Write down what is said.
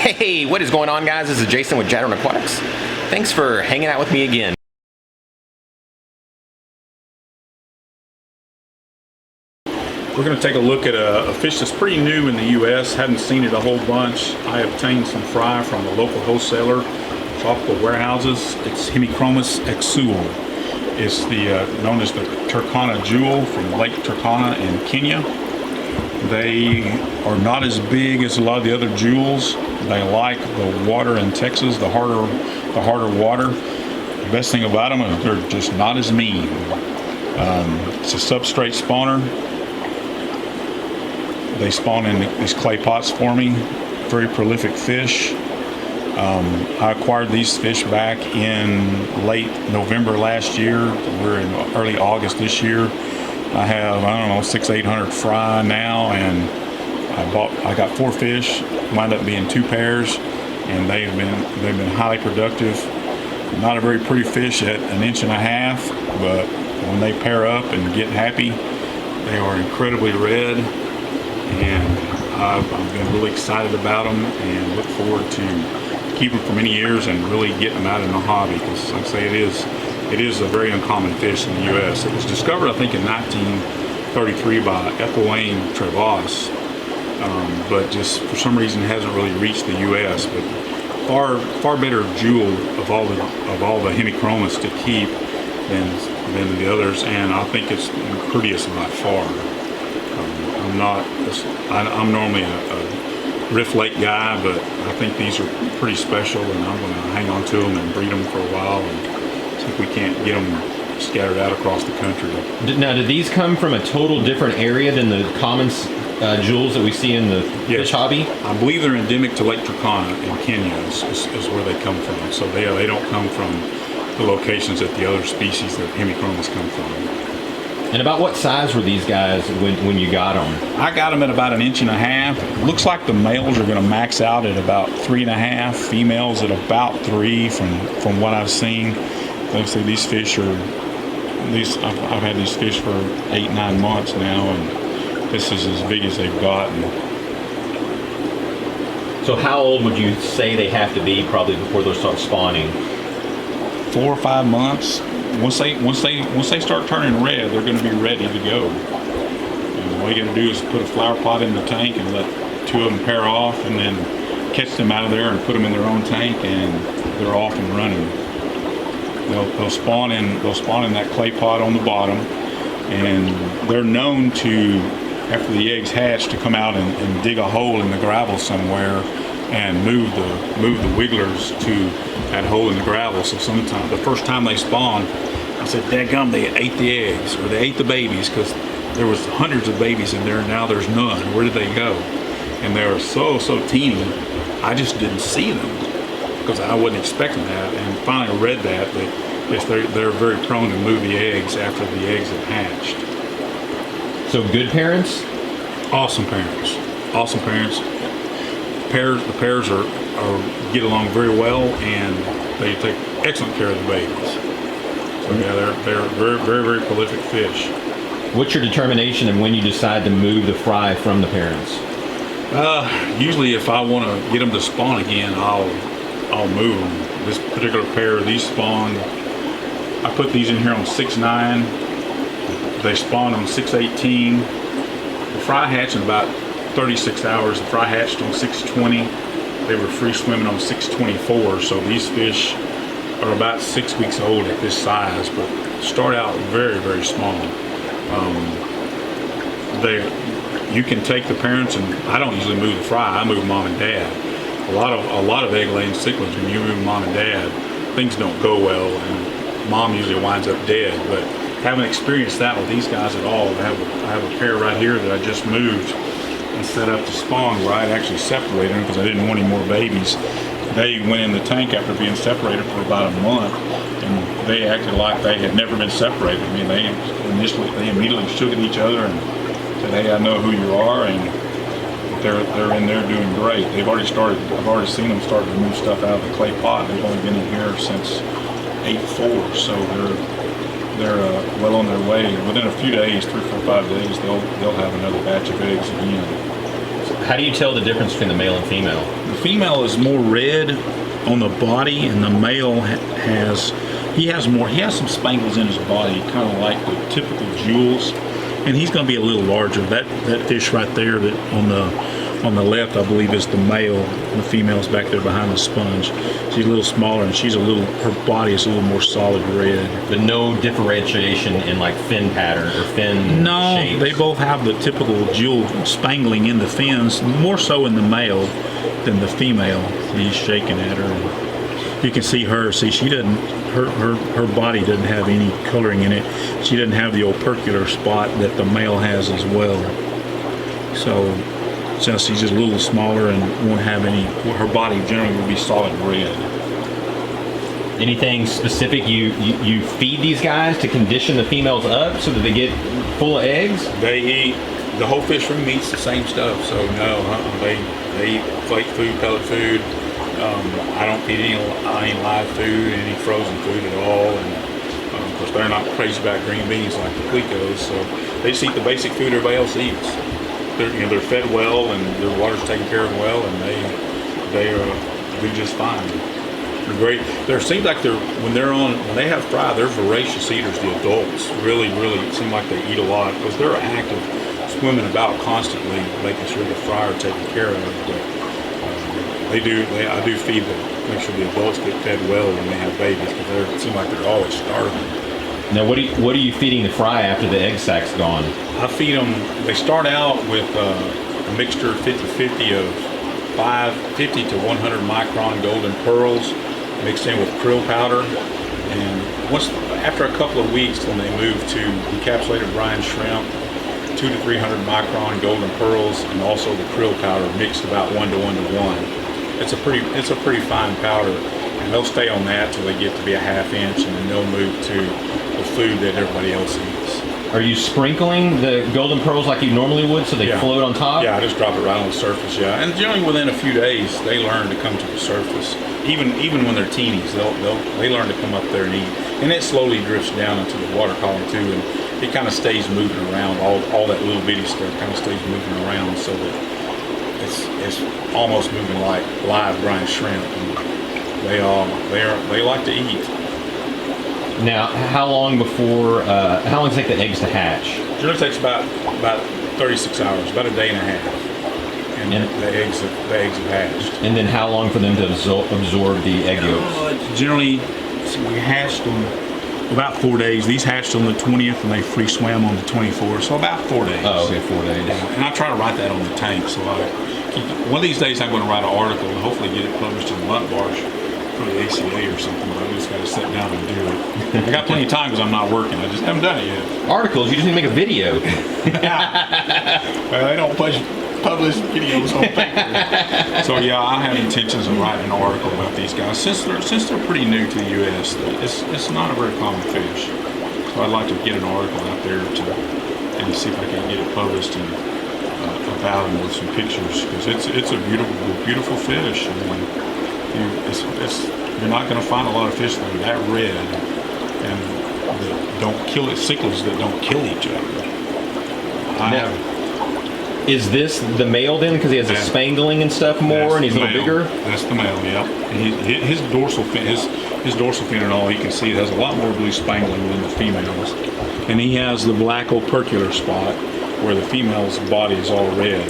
Hey, what is going on, guys? This is Jason with Jadren Aquatics. Thanks for hanging out with me again. We're going to take a look at a fish that's pretty new in the U.S. Haven't seen it a whole bunch. I obtained some fry from a local wholesaler, tropical warehouses. It's Hemichromis exsul. It's known as the Turkana Jewel from Lake Turkana in Kenya. They are not as big as a lot of the other jewels. They like the water in Texas, the harder water. The best thing about them is they're just not as mean. It's a substrate spawner. They spawn in these clay pots for me. Very prolific fish. I acquired these fish back in late November last year. We're in early August this year. I have, I don't know, 600-800 fry now, and I got 4 fish. Wound up being 2 pairs, and they've been highly productive. Not a very pretty fish at 1.5 inches, but when they pair up and get happy, they are incredibly red. And I've been really excited about them and look forward to keeping them for many years and really getting them out in the hobby, because like I say, it is a very uncommon fish in the U.S. It was discovered, I think, in 1933 by Ethel Trevos, but just for some reason hasn't really reached the U.S. But far better jewel of all the Hemichromis to keep than the others, and I think it's the prettiest by far. I'm normally a Rift Lake guy, but I think these are pretty special, and I'm going to hang on to them and breed them for a while and see if we can't get them scattered out across the country. Now, do these come from a total different area than the common jewels that we see in the fish hobby? I believe they're endemic to Lake Turkana in Kenya is where they come from. So they don't come from the locations that the other species that Hemichromis come from. And about what size were these guys when you got them? I got them at about 1.5 inches. It looks like the males are going to max out at about 3.5, females at about 3 from what I've seen. Like I say, these fish are, I've had these fish for 8-9 months now, and this is as big as they've gotten. So how old would you say they have to be probably before they'll start spawning? 4 or 5 months. Once they start turning red, they're going to be ready to go. And all you got to do is put a flower pot in the tank and let 2 of them pair off, and then catch them out of there and put them in their own tank, and they're off and running. They'll spawn in that clay pot on the bottom, and they're known to, after the eggs hatch, to come out and dig a hole in the gravel somewhere and move the wigglers to that hole in the gravel. So sometimes the first time they spawn, I said, dadgum, they ate the eggs, or they ate the babies, because there was hundreds of babies in there, and now there's none. Where did they go? And they were so teeny, I just didn't see them, because I wasn't expecting that, and finally read that they're very prone to move the eggs after the eggs have hatched. So good parents? Awesome parents. Awesome parents. The pairs get along very well, and they take excellent care of the babies. So yeah, they're very prolific fish. What's your determination of when you decide to move the fry from the parents? Usually, if I want to get them to spawn again, I'll move them. This particular pair, these spawned. I put these in here on 6/9. They spawned on 6/18. The fry hatched in about 36 hours. The fry hatched on 6/20. They were free swimming on 6/24. So these fish are about 6 weeks old at this size, but start out very small. You can take the parents, and I don't usually move the fry. I move mom and dad. A lot of egg-laying cichlids, when you move mom and dad, things don't go well, and mom usually winds up dead. But haven't experienced that with these guys at all. I have a pair right here that I just moved and set up to spawn, where I'd actually separated them because I didn't want any more babies. They went in the tank after being separated for about a month, and they acted like they had never been separated. I mean, they immediately shook at each other and said, "Hey, I know who you are," and they're in there doing great. I've already seen them start to move stuff out of the clay pot. They've only been in here since 8/4, so they're well on their way. Within a few days, 3, 4, 5 days, they'll have another batch of eggs again. How do you tell the difference between the male and female? The female is more red on the body, and the male has some spangles in his body, kind of like the typical jewels, and he's going to be a little larger. That fish right there that on the left, I believe, is the male, and the female's back there behind the sponge. She's a little smaller, and her body is a little more solid red. But no differentiation in like fin pattern or fin shapes? They both have the typical jewel spangling in the fins, more so in the male than the female. He's shaking at her. You can see her. See, she doesn't. Her body doesn't have any coloring in it. She doesn't have the opercular spot that the male has as well. So she's just a little smaller and won't have any. Her body generally will be solid red. Anything specific you feed these guys to condition the females up so that they get full of eggs? They eat. The whole fish room eats the same stuff. So no, they eat flake food, pellet food. I don't feed any live food, any frozen food at all, and of course they're not crazy about green beans like the Clicos, so they just eat the basic food everybody else eats. They're fed well, and their water's taken care of well, and they do just fine. They're great. There seems like when they have fry, they're voracious eaters. The adults really seem like they eat a lot because they're active, swimming about constantly, making sure the fry are taken care of. But I do feed them, make sure the adults get fed well when they have babies, because it seems like they're always starving. Now, what are you feeding the fry after the egg sack's gone? I feed them. They start out with a mixture 50-50 of 50 to 100 micron golden pearls, mixed in with krill powder. And after a couple of weeks, when they move to encapsulated brine shrimp, 200 to 300 micron golden pearls, and also the krill powder mixed about 1 to 1 to 1. It's a pretty fine powder, and they'll stay on that till they get to be a ½ inch, and then they'll move to the food that everybody else eats. Are you sprinkling the golden pearls like you normally would so they float on top? Yeah, I just drop it right on the surface. Yeah, and generally within a few days they learn to come to the surface. Even when they're teenies, they learn to come up there and eat, and it slowly drifts down into the water column too, and it kind of stays moving around. All that little bitty stuff kind of stays moving around, so that it's almost moving like live brine shrimp. And they like to eat. Now, how long does it take the eggs to hatch? Generally takes about 36 hours, about a day and a half, and the eggs have hatched. And then how long for them to absorb the egg yolks? Generally, we hatched them about 4 days. These hatched on the 20th, and they free swam on the 24th, so about 4 days. Oh, okay, 4 days. And I try to write that on the tank, so one of these days I'm going to write an article and hopefully get it published in the Bunt Barge for the ACA or something, but I just got to sit down and do it. I got plenty of time because I'm not working. I just haven't done it yet. Articles? You just need to make a video. Well, they don't publish videos on paper. So yeah, I have intentions of writing an article about these guys. Since they're pretty new to the U.S., it's not a very common fish. So I'd like to get an article out there and see if I can get it published and about them with some pictures, because it's a beautiful fish. You're not going to find a lot of fish that are that red and that don't kill it, cichlids that don't kill each other. Is this the male then, because he has a spangling and stuff more, and he's a little bigger? That's the male, yeah. And his dorsal fin and all, you can see it has a lot more blue spangling than the females. And he has the black opercular spot where the female's body is all red.